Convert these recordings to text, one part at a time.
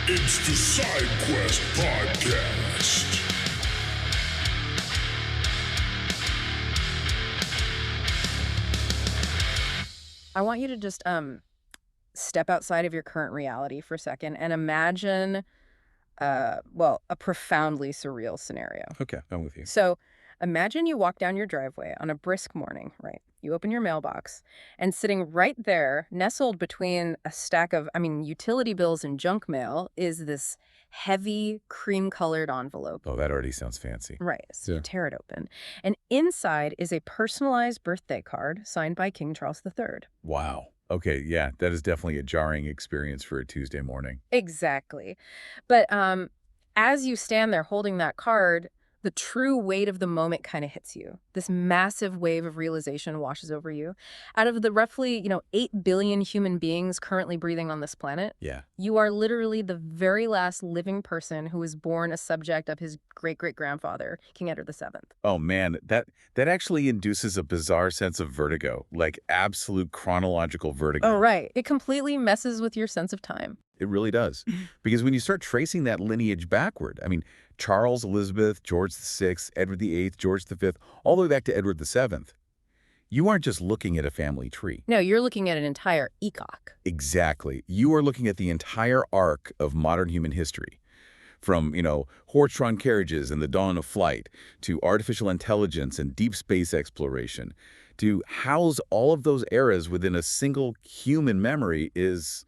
It's the Side Quest Podcast. I want you to just step outside of your current reality for a second and imagine, a profoundly surreal scenario. Okay, I'm with you. So imagine you walk down your driveway on a brisk morning, right? You open your mailbox, and sitting right there, nestled between a stack of, utility bills and junk mail, is this heavy cream-colored envelope. Oh, that already sounds fancy. Right, so you Yeah. tear it open. And inside is a personalized birthday card signed by King Charles III. Wow. Okay, yeah, that is definitely a jarring experience for a Tuesday morning. Exactly. But as you stand there holding that card, the true weight of the moment kind of hits you. This massive wave of realization washes over you. Out of the roughly, 8 billion human beings currently breathing on this planet, Yeah. you are literally the very last living person who was born a subject of his great-great-grandfather, King Edward VII. Oh man, that actually induces a bizarre sense of vertigo, like absolute chronological vertigo. Oh, right. It completely messes with your sense of time. It really does. Because when you start tracing that lineage backward, Charles, Elizabeth, George VI, Edward VIII, George V, all the way back to Edward VII, you aren't just looking at a family tree. No, you're looking at an entire epoch. Exactly. You are looking at the entire arc of modern human history. From, horse-drawn carriages and the dawn of flight, to artificial intelligence and deep space exploration, to house all of those eras within a single human memory is,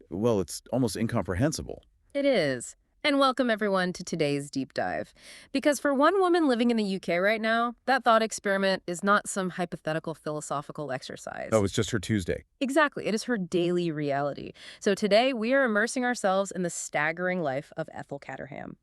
well, it's almost incomprehensible. It is. And welcome everyone to today's deep dive. Because for one woman living in the UK right now, that thought experiment is not some hypothetical philosophical exercise. Oh, it's just her Tuesday. Exactly. It is her daily reality. So today we are immersing ourselves in the staggering life of Ethel Caterham.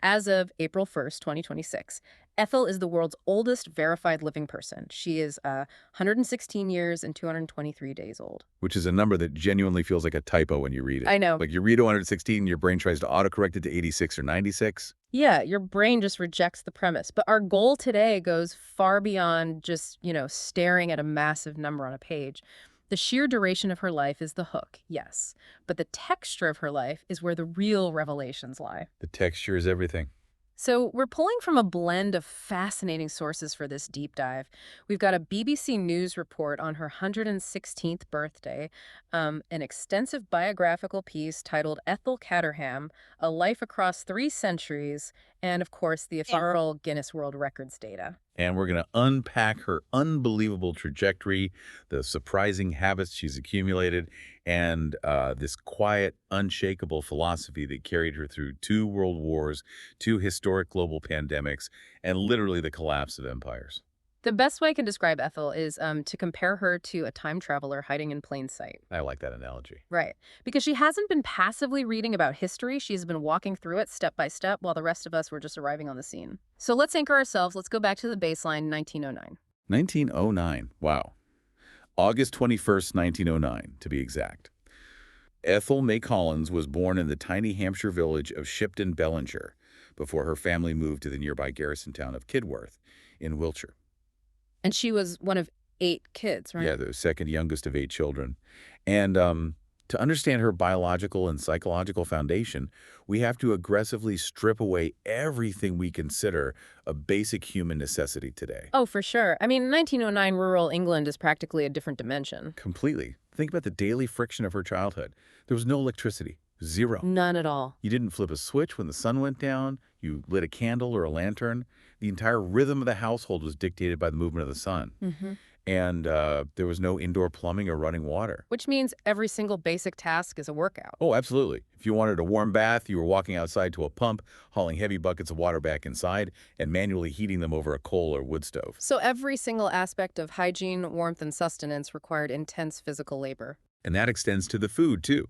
As of April 1st, 2026, Ethel is the world's oldest verified living person. She is 116 years and 223 days old. Which is a number that genuinely feels like a typo when you read it. I know. Like you read 116, your brain tries to autocorrect it to 86 or 96. Yeah, your brain just rejects the premise. But our goal today goes far beyond just, staring at a massive number on a page. The sheer duration of her life is the hook, yes. But the texture of her life is where the real revelations lie. The texture is everything. So we're pulling from a blend of fascinating sources for this deep dive. We've got a BBC News report on her 116th birthday, an extensive biographical piece titled Ethel Caterham, A Life Across 3 Centuries, and of course the official Guinness World Records data. And we're going to unpack her unbelievable trajectory, the surprising habits she's accumulated, and this quiet, unshakable philosophy that carried her through 2 world wars, 2 historic global pandemics, and literally the collapse of empires. The best way I can describe Ethel is to compare her to a time traveler hiding in plain sight. I like that analogy. Right. Because she hasn't been passively reading about history. She's been walking through it step by step while the rest of us were just arriving on the scene. So let's anchor ourselves. Let's go back to the baseline, 1909. 1909. Wow. August 21st, 1909, to be exact. Ethel May Collins was born in the tiny Hampshire village of Shipton, Bellinger, before her family moved to the nearby garrison town of Kidworth in Wiltshire. And she was one of 8 kids, right? Yeah, the second youngest of 8 children. And to understand her biological and psychological foundation, we have to aggressively strip away everything we consider a basic human necessity today. Oh, for sure. 1909 rural England is practically a different dimension. Completely. Think about the daily friction of her childhood. There was no electricity. Zero. None at all. You didn't flip a switch when the sun went down. You lit a candle or a lantern. The entire rhythm of the household was dictated by the movement of the sun. Mm-hmm. And there was no indoor plumbing or running water. Which means every single basic task is a workout. Oh, absolutely. If you wanted a warm bath, you were walking outside to a pump, hauling heavy buckets of water back inside, and manually heating them over a coal or wood stove. So every single aspect of hygiene, warmth, and sustenance required intense physical labor. And that extends to the food, too.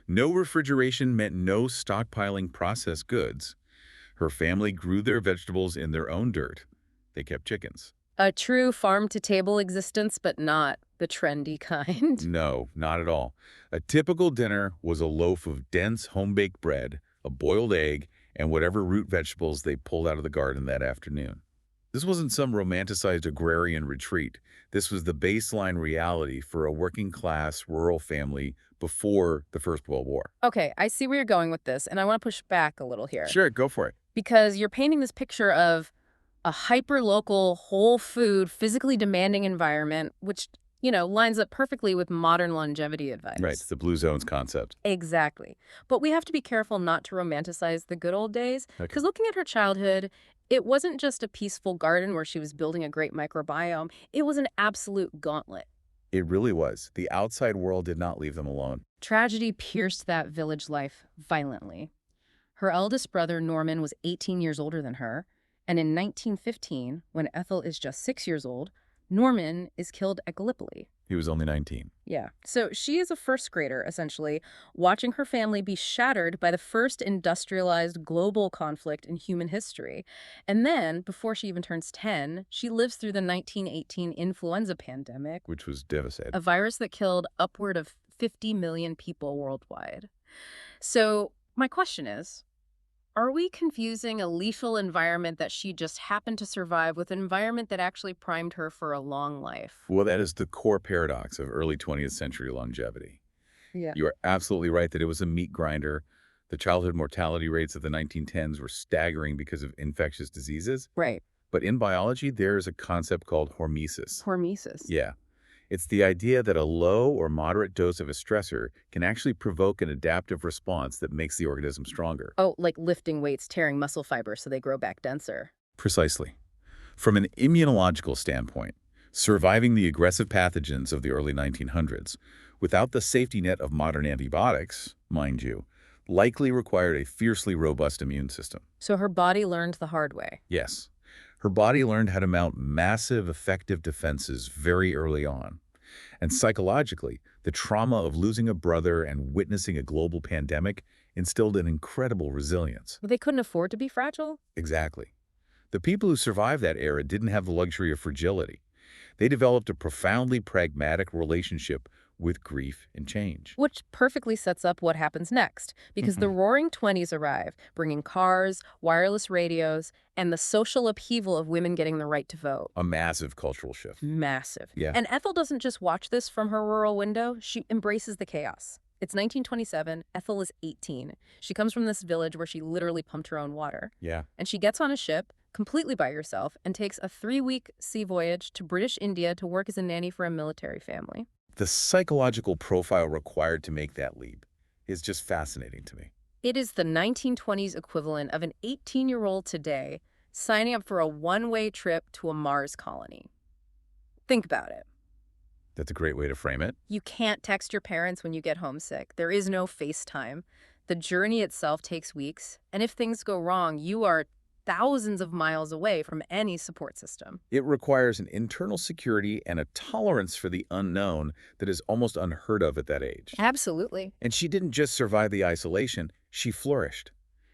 No refrigeration meant no stockpiling processed goods. Her family grew their vegetables in their own dirt. They kept chickens. A true farm-to-table existence, but not the trendy kind. No, not at all. A typical dinner was a loaf of dense home-baked bread, a boiled egg, and whatever root vegetables they pulled out of the garden that afternoon. This wasn't some romanticized agrarian retreat. This was the baseline reality for a working-class rural family before the First World War. Okay, I see where you're going with this, and I want to push back a little here. Sure, go for it. Because you're painting this picture of a hyper-local, whole food, physically demanding environment, which, lines up perfectly with modern longevity advice. Right, it's the blue zones concept. Exactly. But we have to be careful not to romanticize the good old days, Okay. because looking at her childhood, it wasn't just a peaceful garden where she was building a great microbiome. It was an absolute gauntlet. It really was. The outside world did not leave them alone. Tragedy pierced that village life violently. Her eldest brother, Norman, was 18 years older than her, and in 1915, when Ethel is just 6 years old, Norman is killed at Gallipoli. He was only 19. Yeah. So she is a first grader, essentially, watching her family be shattered by the first industrialized global conflict in human history. And then, before she even turns 10, she lives through the 1918 influenza pandemic, Which was devastating. a virus that killed upward of 50 million people worldwide. So my question is, are we confusing a lethal environment that she just happened to survive with an environment that actually primed her for a long life? Well, that is the core paradox of early 20th century longevity. Yeah. You are absolutely right that it was a meat grinder. The childhood mortality rates of the 1910s were staggering because of infectious diseases. Right. But in biology, there is a concept called hormesis. Hormesis. Yeah. It's the idea that a low or moderate dose of a stressor can actually provoke an adaptive response that makes the organism stronger. Oh, like lifting weights, tearing muscle fibers so they grow back denser. Precisely. From an immunological standpoint, surviving the aggressive pathogens of the early 1900s, without the safety net of modern antibiotics, mind you, likely required a fiercely robust immune system. So her body learned the hard way. Yes. Her body learned how to mount massive, effective defenses very early on. And psychologically, the trauma of losing a brother and witnessing a global pandemic instilled an incredible resilience. They couldn't afford to be fragile? Exactly. The people who survived that era didn't have the luxury of fragility. They developed a profoundly pragmatic relationship with grief and change. Which perfectly sets up what happens next, because the Roaring Twenties arrive, bringing cars, wireless radios, and the social upheaval of women getting the right to vote. A massive cultural shift. Massive. Yeah. And Ethel doesn't just watch this from her rural window, she embraces the chaos. It's 1927, Ethel is 18. She comes from this village where she literally pumped her own water. Yeah. And she gets on a ship, completely by herself, and takes a 3-week sea voyage to British India to work as a nanny for a military family. The psychological profile required to make that leap is just fascinating to me. It is the 1920s equivalent of an 18-year-old today signing up for a one-way trip to a Mars colony. Think about it. That's a great way to frame it. You can't text your parents when you get homesick. There is no FaceTime. The journey itself takes weeks, and if things go wrong, you are thousands of miles away from any support system. It requires an internal security and a tolerance for the unknown that is almost unheard of at that age. Absolutely. And she didn't just survive the isolation, she flourished.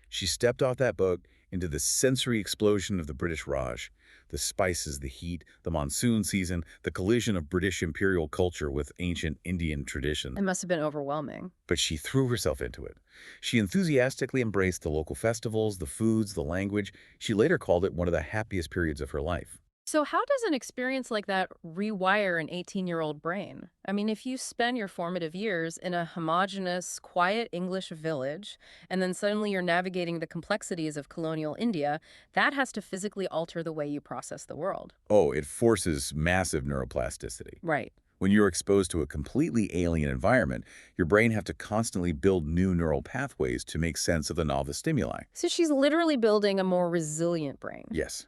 She stepped off that boat into the sensory explosion of the British Raj. The spices, the heat, the monsoon season, the collision of British imperial culture with ancient Indian tradition. It must have been overwhelming. But she threw herself into it. She enthusiastically embraced the local festivals, the foods, the language. She later called it one of the happiest periods of her life. So how does an experience like that rewire an 18-year-old brain? I mean, if you spend your formative years in a homogeneous, quiet English village, and then suddenly you're navigating the complexities of colonial India, that has to physically alter the way you process the world. Oh, it forces massive neuroplasticity. Right. When you're exposed to a completely alien environment, your brain has to constantly build new neural pathways to make sense of the novel stimuli. So she's literally building a more resilient brain. Yes.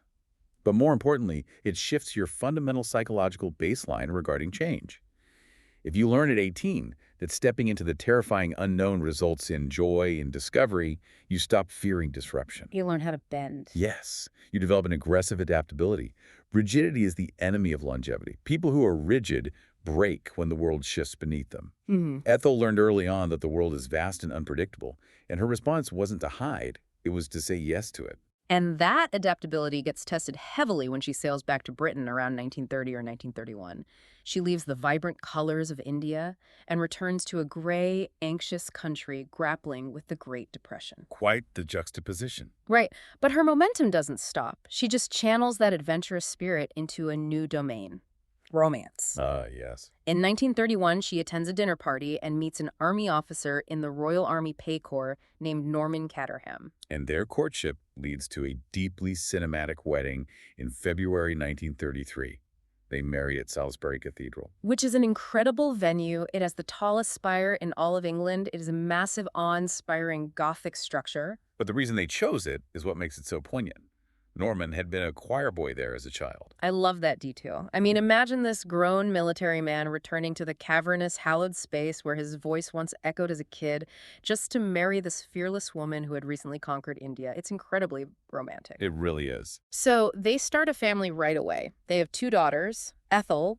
But more importantly, it shifts your fundamental psychological baseline regarding change. If you learn at 18 that stepping into the terrifying unknown results in joy and discovery, you stop fearing disruption. You learn how to bend. Yes, you develop an aggressive adaptability. Rigidity is the enemy of longevity. People who are rigid break when the world shifts beneath them. Ethel learned early on that the world is vast and unpredictable, and her response wasn't to hide, it was to say yes to it. And that adaptability gets tested heavily when she sails back to Britain around 1930 or 1931. She leaves the vibrant colors of India and returns to a gray, anxious country grappling with the Great Depression. Quite the juxtaposition. Right, but her momentum doesn't stop. She just channels that adventurous spirit into a new domain: romance. Yes. In 1931, she attends a dinner party and meets an army officer in the Royal Army Pay Corps named Norman Caterham. And their courtship leads to a deeply cinematic wedding in February 1933. They marry at Salisbury Cathedral. Which is an incredible venue. It has the tallest spire in all of England. It is a massive, awe-inspiring Gothic structure. But the reason they chose it is what makes it so poignant. Norman had been a choir boy there as a child. I love that detail. I mean, imagine this grown military man returning to the cavernous, hallowed space where his voice once echoed as a kid, just to marry this fearless woman who had recently conquered India. It's incredibly romantic. It really is. So they start a family right away. They have two daughters, Ethel,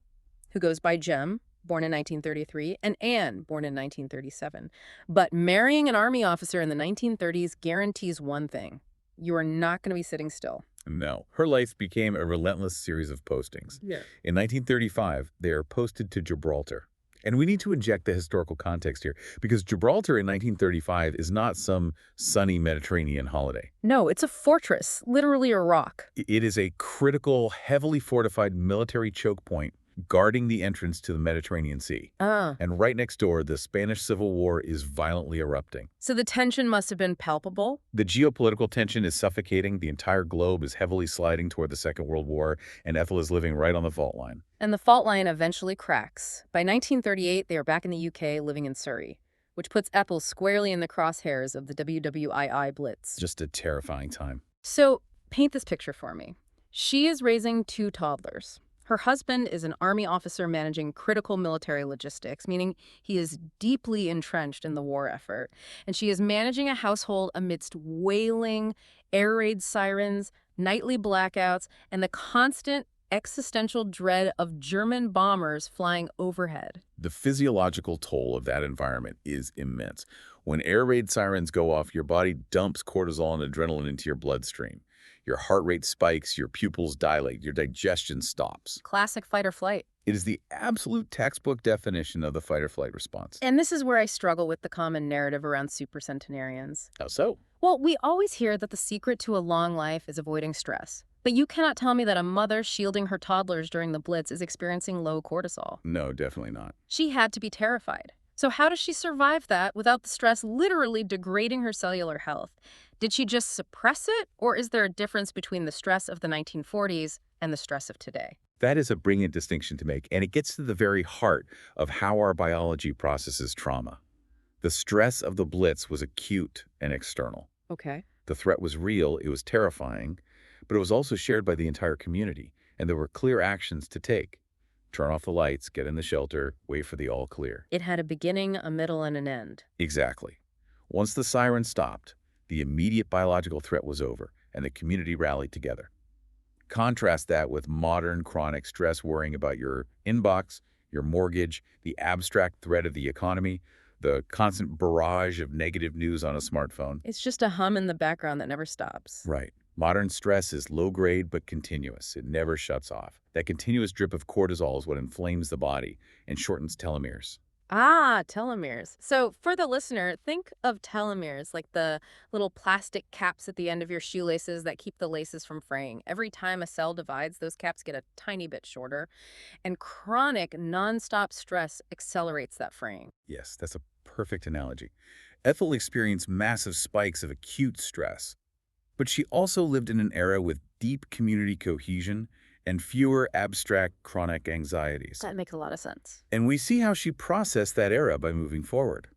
who goes by Jem, born in 1933, and Anne, born in 1937. But marrying an army officer in the 1930s guarantees one thing: you are not going to be sitting still. No. Her life became a relentless series of postings. Yeah. In 1935, they are posted to Gibraltar. And we need to inject the historical context here, because Gibraltar in 1935 is not some sunny Mediterranean holiday. No, it's a fortress, literally a rock. It is a critical, heavily fortified military choke point guarding the entrance to the Mediterranean Sea. And right next door, the Spanish Civil War is violently erupting. So the tension must have been palpable. The geopolitical tension is suffocating. The entire globe is heavily sliding toward the Second World War, and Ethel is living right on the fault line. And the fault line eventually cracks. By 1938, they are back in the UK, living in Surrey, which puts Ethel squarely in the crosshairs of the WWII Blitz. Just a terrifying time. So paint this picture for me. She is raising two toddlers. Her husband is an army officer managing critical military logistics, meaning he is deeply entrenched in the war effort. And she is managing a household amidst wailing, air raid sirens, nightly blackouts, and the constant existential dread of German bombers flying overhead. The physiological toll of that environment is immense. When air raid sirens go off, your body dumps cortisol and adrenaline into your bloodstream. Your heart rate spikes, your pupils dilate, your digestion stops. Classic fight or flight. It is the absolute textbook definition of the fight or flight response. And this is where I struggle with the common narrative around supercentenarians. How so? Well, we always hear that the secret to a long life is avoiding stress. But you cannot tell me that a mother shielding her toddlers during the Blitz is experiencing low cortisol. No, definitely not. She had to be terrified. So how does she survive that without the stress literally degrading her cellular health? Did she just suppress it, or is there a difference between the stress of the 1940s and the stress of today? That is a brilliant distinction to make, and it gets to the very heart of how our biology processes trauma. The stress of the Blitz was acute and external. Okay. The threat was real, it was terrifying, but it was also shared by the entire community, and there were clear actions to take. Turn off the lights, get in the shelter, wait for the all clear. It had a beginning, a middle, and an end. Exactly. Once the siren stopped, the immediate biological threat was over, and the community rallied together. Contrast that with modern chronic stress, worrying about your inbox, your mortgage, the abstract threat of the economy, the constant barrage of negative news on a smartphone. It's just a hum in the background that never stops. Right. Modern stress is low-grade but continuous. It never shuts off. That continuous drip of cortisol is what inflames the body and shortens telomeres. Ah, telomeres. So for the listener, think of telomeres like the little plastic caps at the end of your shoelaces that keep the laces from fraying. Every time a cell divides, those caps get a tiny bit shorter, and chronic, nonstop stress accelerates that fraying. Yes, that's a perfect analogy. Ethel experienced massive spikes of acute stress, but she also lived in an era with deep community cohesion and fewer abstract chronic anxieties. That makes a lot of sense. And we see how she processed that era by moving forward.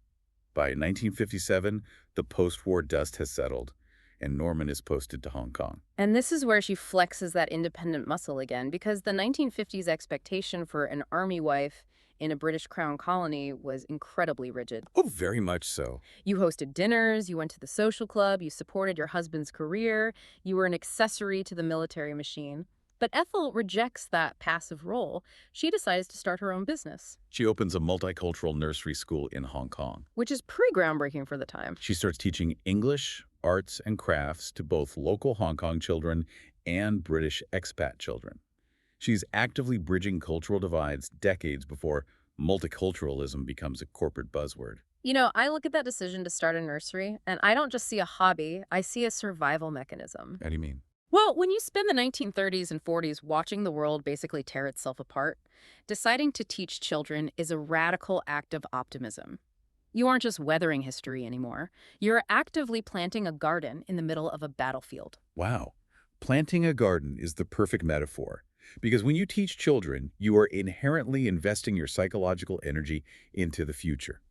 By 1957, the post-war dust has settled, and Norman is posted to Hong Kong. And this is where she flexes that independent muscle again, because the 1950s expectation for an army wife in a British Crown colony was incredibly rigid. Oh, very much so. You hosted dinners, you went to the social club, you supported your husband's career, you were an accessory to the military machine. But Ethel rejects that passive role. She decides to start her own business, She opens a multicultural nursery school in Hong Kong. which is pretty groundbreaking for the time. She starts teaching English, arts, and crafts to both local Hong Kong children and British expat children. She's actively bridging cultural divides decades before multiculturalism becomes a corporate buzzword. You know, I look at that decision to start a nursery, and I don't just see a hobby, I see a survival mechanism. How do you mean? Well, when you spend the 1930s and 40s watching the world basically tear itself apart, deciding to teach children is a radical act of optimism. You aren't just weathering history anymore. You're actively planting a garden in the middle of a battlefield. Wow. Planting a garden is the perfect metaphor. Because when you teach children, you are inherently investing your psychological energy into the future.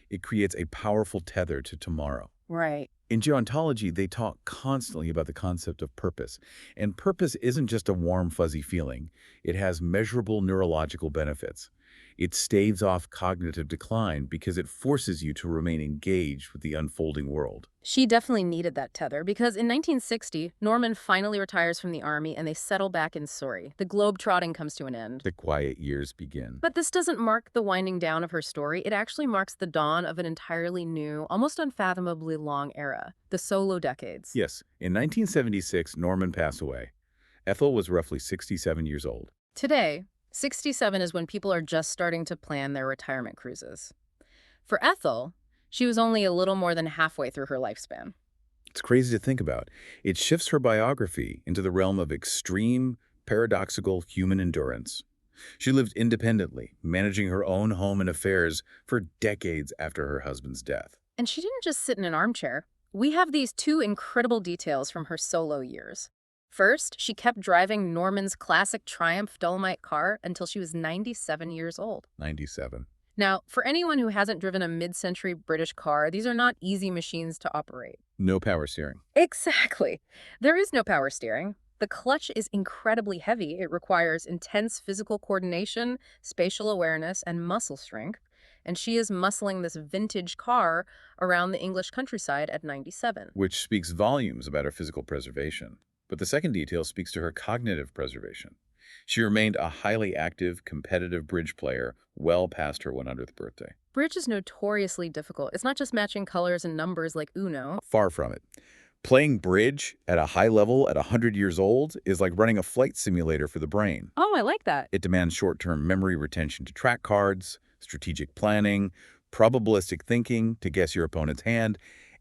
It creates a powerful tether to tomorrow. Right. In gerontology, they talk constantly about the concept of purpose. And purpose isn't just a warm, fuzzy feeling. It has measurable neurological benefits. It staves off cognitive decline because it forces you to remain engaged with the unfolding world. She definitely needed that tether because in 1960, Norman finally retires from the army and they settle back in Surrey. The globe-trotting comes to an end. The quiet years begin. But this doesn't mark the winding down of her story. It actually marks the dawn of an entirely new, almost unfathomably long era, the solo decades. Yes, in 1976, Norman passed away. Ethel was roughly 67 years old. Today, 67 is when people are just starting to plan their retirement cruises. For Ethel, she was only a little more than halfway through her lifespan. It's crazy to think about. It shifts her biography into the realm of extreme, paradoxical human endurance. She lived independently, managing her own home and affairs for decades after her husband's death. And she didn't just sit in an armchair. We have these two incredible details from her solo years. First, she kept driving Norman's classic Triumph Dolomite car until she was 97 years old. 97. Now, for anyone who hasn't driven a mid-century British car, these are not easy machines to operate. No power steering. Exactly. There is no power steering. The clutch is incredibly heavy. It requires intense physical coordination, spatial awareness, and muscle strength. And she is muscling this vintage car around the English countryside at 97. Which speaks volumes about her physical preservation. But the second detail speaks to her cognitive preservation. She remained a highly active, competitive bridge player well past her 100th birthday. Bridge is notoriously difficult. It's not just matching colors and numbers like Uno. Far from it. Playing bridge at a high level at 100 years old is like running a flight simulator for the brain. Oh, I like that. It demands short-term memory retention to track cards, strategic planning, probabilistic thinking to guess your opponent's hand,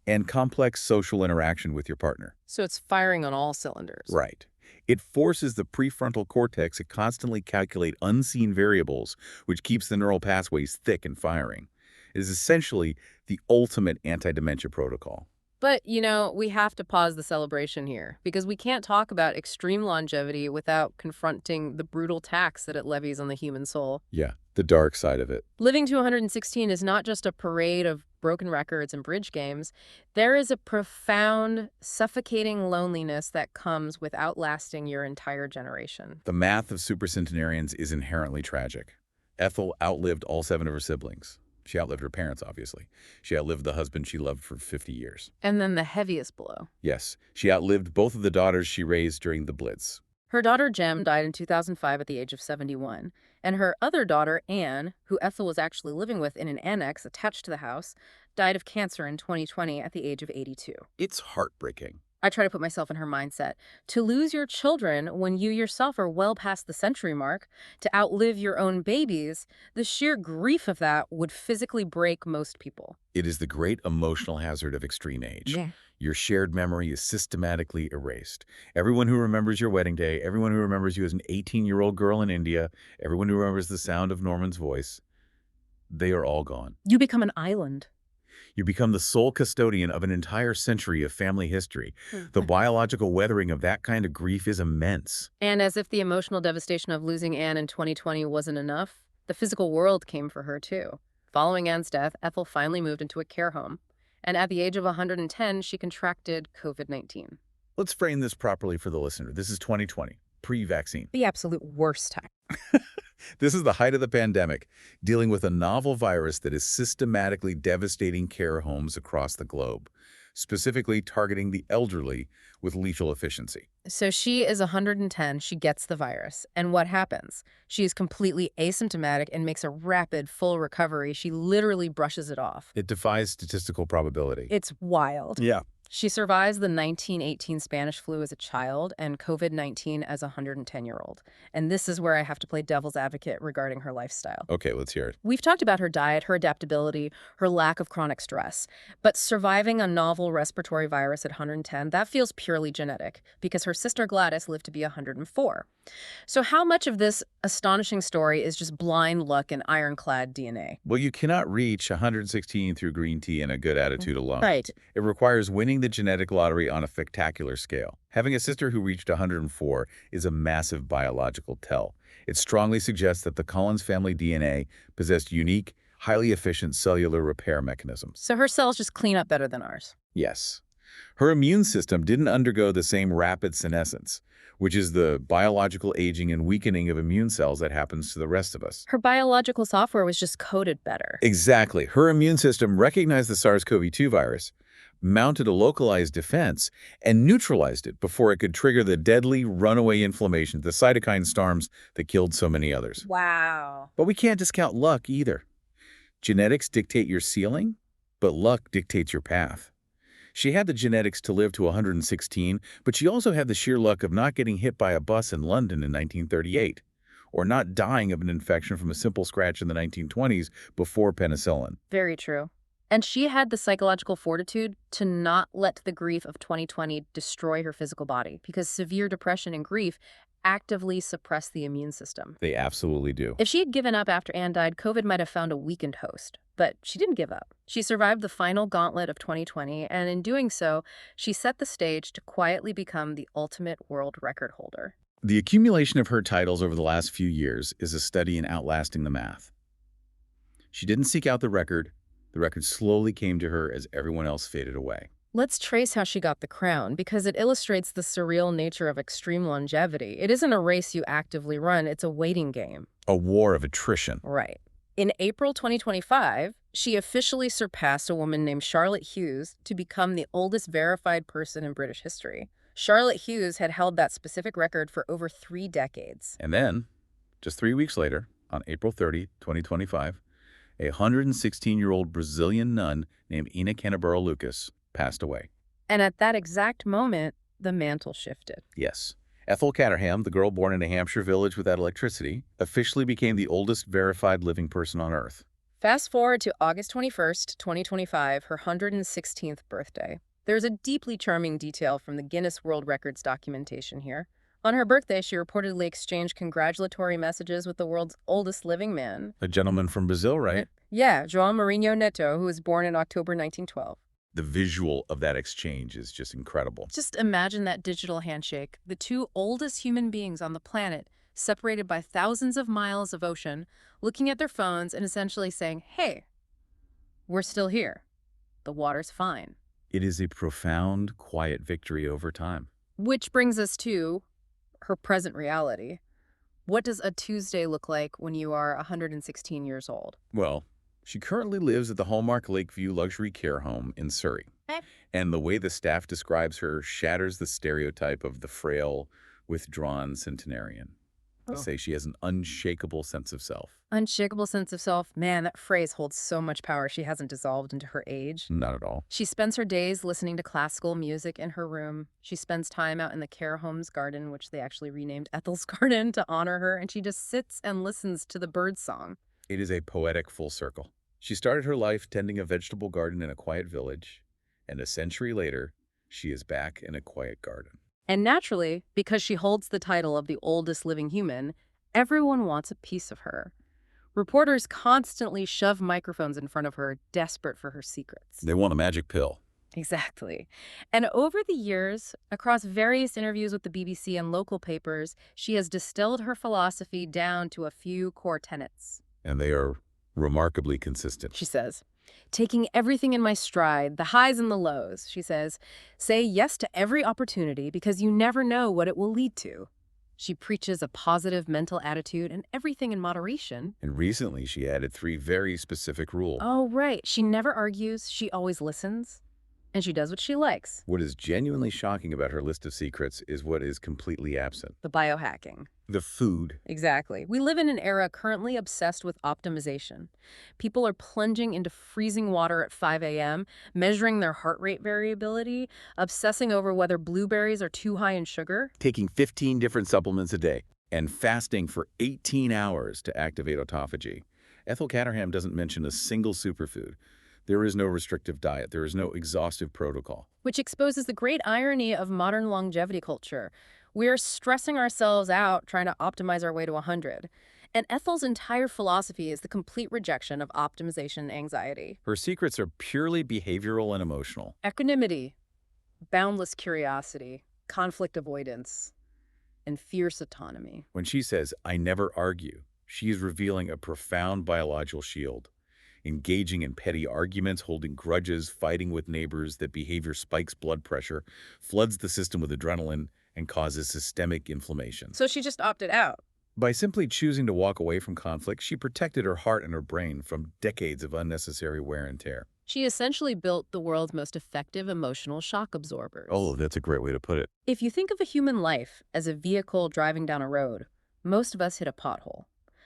and complex social interaction with your partner. So it's firing on all cylinders. Right. It forces the prefrontal cortex to constantly calculate unseen variables, which keeps the neural pathways thick and firing. It is essentially the ultimate anti-dementia protocol. But, you know, we have to pause the celebration here because we can't talk about extreme longevity without confronting the brutal tax that it levies on the human soul. Yeah, the dark side of it. Living to 116 is not just a parade of broken records and bridge games. There is a profound, suffocating loneliness that comes with outlasting your entire generation. The math of supercentenarians is inherently tragic. Ethel outlived all 7 of her siblings. She outlived her parents, obviously. She outlived the husband she loved for 50 years. And then the heaviest blow. Yes, she outlived both of the daughters she raised during the Blitz. Her daughter, Jem, died in 2005 at the age of 71. And her other daughter, Anne, who Ethel was actually living with in an annex attached to the house, died of cancer in 2020 at the age of 82. It's heartbreaking. I try to put myself in her mindset. To lose your children when you yourself are well past the century mark, to outlive your own babies, the sheer grief of that would physically break most people. It is the great emotional hazard of extreme age. Yeah. Your shared memory is systematically erased. Everyone who remembers your wedding day, everyone who remembers you as an 18-year-old girl in India, everyone who remembers the sound of Norman's voice, they are all gone. You become an island. You become the sole custodian of an entire century of family history. The biological weathering of that kind of grief is immense. And as if the emotional devastation of losing Anne in 2020 wasn't enough, the physical world came for her too. Following Anne's death, Ethel finally moved into a care home. And at the age of 110, she contracted COVID-19. Let's frame this properly for the listener. This is 2020, pre-vaccine. The absolute worst time. This is the height of the pandemic, dealing with a novel virus that is systematically devastating care homes across the globe. specifically targeting the elderly with lethal efficiency. So she is 110, she gets the virus. And what happens? She is completely asymptomatic and makes a rapid, full recovery. She literally brushes it off. It defies statistical probability. It's wild. Yeah. She survives the 1918 Spanish flu as a child and COVID-19 as a 110-year-old. And this is where I have to play devil's advocate regarding her lifestyle. Okay, let's hear it. We've talked about her diet, her adaptability, her lack of chronic stress. But surviving a novel respiratory virus at 110, that feels purely genetic because her sister Gladys lived to be 104. So how much of this astonishing story is just blind luck and ironclad DNA? Well, you cannot reach 116 through green tea and a good attitude alone. Right. It requires winning the genetic lottery on a spectacular scale. Having a sister who reached 104 is a massive biological tell. It strongly suggests that the Collins family DNA possessed unique, highly efficient cellular repair mechanisms. So her cells just clean up better than ours. Yes. Her immune system didn't undergo the same rapid senescence, which is the biological aging and weakening of immune cells that happens to the rest of us. Her biological software was just coded better. Exactly. Her immune system recognized the SARS-CoV-2 virus, mounted a localized defense, and neutralized it before it could trigger the deadly runaway inflammation, the cytokine storms that killed so many others. Wow. But we can't discount luck either. Genetics dictate your ceiling, but luck dictates your path. She had the genetics to live to 116, but she also had the sheer luck of not getting hit by a bus in London in 1938, or not dying of an infection from a simple scratch in the 1920s before penicillin. Very true. And she had the psychological fortitude to not let the grief of 2020 destroy her physical body, because severe depression and grief actively suppress the immune system. They absolutely do. If she had given up after Anne died, COVID might have found a weakened host. But she didn't give up. She survived the final gauntlet of 2020, and in doing so, she set the stage to quietly become the ultimate world record holder. The accumulation of her titles over the last few years is a study in outlasting the math. She didn't seek out the record slowly came to her as everyone else faded away. Let's trace how she got the crown, because it illustrates the surreal nature of extreme longevity. It isn't a race you actively run, it's a waiting game. A war of attrition. Right. In April 2025, she officially surpassed a woman named Charlotte Hughes to become the oldest verified person in British history. Charlotte Hughes had held that specific record for over 3 decades. And then, just 3 weeks later, on April 30, 2025, a 116-year-old Brazilian nun named Ina Canabaro Lucas passed away. And at that exact moment, the mantle shifted. Yes. Ethel Caterham, the girl born in a Hampshire village without electricity, officially became the oldest verified living person on Earth. Fast forward to August 21st, 2025, her 116th birthday. There's a deeply charming detail from the Guinness World Records documentation here. On her birthday, she reportedly exchanged congratulatory messages with the world's oldest living man. A gentleman from Brazil, right? Yeah, João Marinho Neto, who was born in October 1912. The visual of that exchange is just incredible. Just imagine that digital handshake. The two oldest human beings on the planet, separated by thousands of miles of ocean, looking at their phones and essentially saying, hey, we're still here. The water's fine. It is a profound, quiet victory over time. Which brings us to her present reality. What does a Tuesday look like when you are 116 years old? Well, she currently lives at the Hallmark Lakeview Luxury Care Home in Surrey. Okay. And the way the staff describes her shatters the stereotype of the frail, withdrawn centenarian. They say she has an unshakable sense of self. Unshakable sense of self. Man, that phrase holds so much power. She hasn't dissolved into her age. Not at all. She spends her days listening to classical music in her room. She spends time out in the care home's garden, which they actually renamed Ethel's Garden to honor her, and she just sits and listens to the bird song. It is a poetic full circle. She started her life tending a vegetable garden in a quiet village, and a century later, she is back in a quiet garden. And naturally, because she holds the title of the oldest living human, everyone wants a piece of her. Reporters constantly shove microphones in front of her, desperate for her secrets. They want a magic pill. Exactly. And over the years, across various interviews with the BBC and local papers, she has distilled her philosophy down to a few core tenets. And they are remarkably consistent. She says, taking everything in my stride, the highs and the lows, she says, say yes to every opportunity because you never know what it will lead to. She preaches a positive mental attitude and everything in moderation. And recently, she added 3 very specific rules. Oh, right. She never argues. She always listens. And she does what she likes. What is genuinely shocking about her list of secrets is what is completely absent. The biohacking. The food. Exactly. We live in an era currently obsessed with optimization. People are plunging into freezing water at 5 a.m., measuring their heart rate variability, obsessing over whether blueberries are too high in sugar. Taking 15 different supplements a day and fasting for 18 hours to activate autophagy. Ethel Caterham doesn't mention a single superfood. There is no restrictive diet. There is no exhaustive protocol. Which exposes the great irony of modern longevity culture. We're stressing ourselves out trying to optimize our way to 100. And Ethel's entire philosophy is the complete rejection of optimization anxiety. Her secrets are purely behavioral and emotional. Equanimity, boundless curiosity, conflict avoidance, and fierce autonomy. When she says, "I never argue," she is revealing a profound biological shield. Engaging in petty arguments, holding grudges, fighting with neighbors, that behavior spikes blood pressure, floods the system with adrenaline, and causes systemic inflammation. So she just opted out. By simply choosing to walk away from conflict, she protected her heart and her brain from decades of unnecessary wear and tear. She essentially built the world's most effective emotional shock absorbers. Oh, that's a great way to put it. If you think of a human life as a vehicle driving down a road, most of us hit a pothole,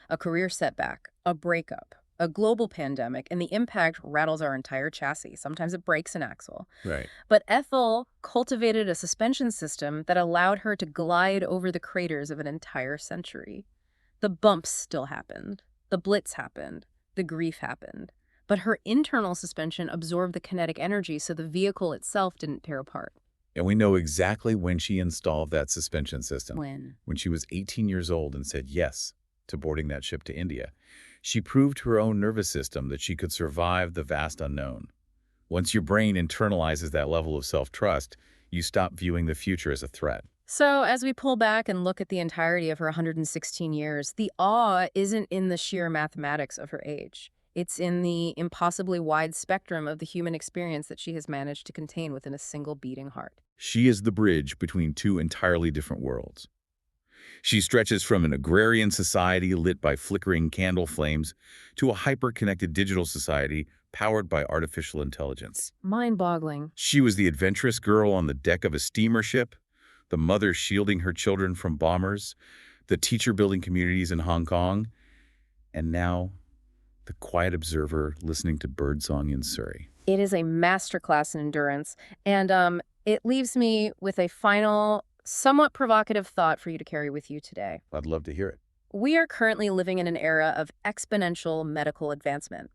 a career setback, a breakup, a global pandemic, and the impact rattles our entire chassis. Sometimes it breaks an axle. Right. But Ethel cultivated a suspension system that allowed her to glide over the craters of an entire century. The bumps still happened. The blitz happened. The grief happened. But her internal suspension absorbed the kinetic energy so the vehicle itself didn't tear apart. And we know exactly when she installed that suspension system. When? When she was 18 years old and said yes to boarding that ship to India. She proved to her own nervous system that she could survive the vast unknown. Once your brain internalizes that level of self-trust, you stop viewing the future as a threat. So as we pull back and look at the entirety of her 116 years, the awe isn't in the sheer mathematics of her age. It's in the impossibly wide spectrum of the human experience that she has managed to contain within a single beating heart. She is the bridge between two entirely different worlds. She stretches from an agrarian society lit by flickering candle flames to a hyper-connected digital society powered by artificial intelligence. Mind-boggling. She was the adventurous girl on the deck of a steamer ship, the mother shielding her children from bombers, the teacher building communities in Hong Kong, and now the quiet observer listening to birdsong in Surrey. It is a masterclass in endurance, and it leaves me with a final, somewhat provocative thought for you to carry with you today. I'd love to hear it. We are currently living in an era of exponential medical advancement.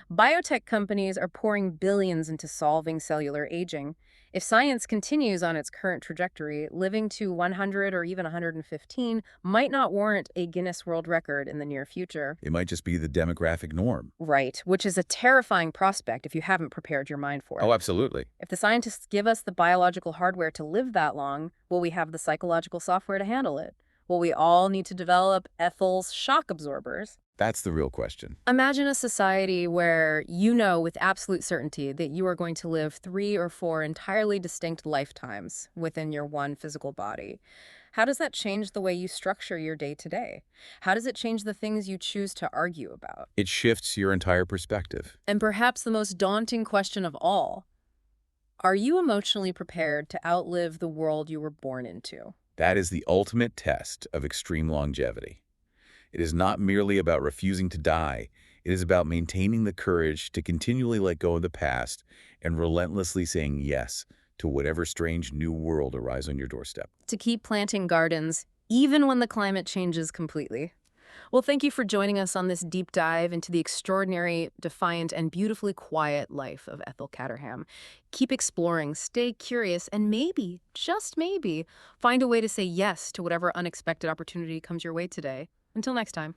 Biotech companies are pouring billions into solving cellular aging. If science continues on its current trajectory, living to 100 or even 115 might not warrant a Guinness World Record in the near future. It might just be the demographic norm. Right, which is a terrifying prospect if you haven't prepared your mind for it. Oh, absolutely. If the scientists give us the biological hardware to live that long, will we have the psychological software to handle it? Will we all need to develop Ethel's shock absorbers? That's the real question. Imagine a society where you know with absolute certainty that you are going to live 3 or 4 entirely distinct lifetimes within your one physical body. How does that change the way you structure your day-to-day? How does it change the things you choose to argue about? It shifts your entire perspective. And perhaps the most daunting question of all, are you emotionally prepared to outlive the world you were born into? That is the ultimate test of extreme longevity. It is not merely about refusing to die. It is about maintaining the courage to continually let go of the past and relentlessly saying yes to whatever strange new world arrives on your doorstep. To keep planting gardens, even when the climate changes completely. Well, thank you for joining us on this deep dive into the extraordinary, defiant, and beautifully quiet life of Ethel Caterham. Keep exploring, stay curious, and maybe, just maybe, find a way to say yes to whatever unexpected opportunity comes your way today. Until next time.